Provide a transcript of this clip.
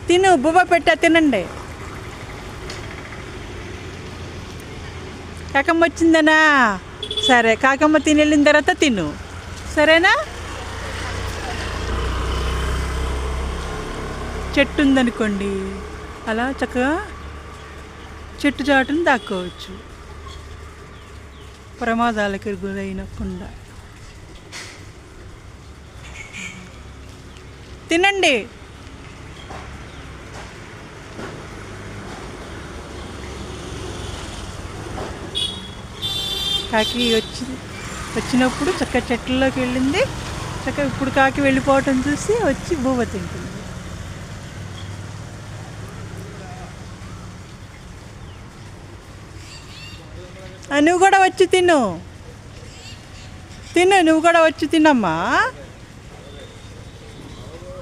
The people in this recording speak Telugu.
తిను, బువ్వ పెట్టా, తినండి. కాకమ్మ వచ్చిందనా? సరే, కాకమ్మ తిని వెళ్ళిన తర్వాత తిను, సరేనా? చెట్టు ఉందనుకోండి, అలా చక్కగా చెట్టు చాటును దాక్కోవచ్చు, ప్రమాదాలకు గురైనకుండా. తినండి. కాకి వచ్చినప్పుడు చక్కగా చెట్లలోకి వెళ్ళింది. చక్కగా ఇప్పుడు కాకి వెళ్ళిపోవటం చూసి వచ్చి బువ్వ తింటుంది. నువ్వు కూడా వచ్చి తిను, నువ్వు కూడా వచ్చి తినమ్మా.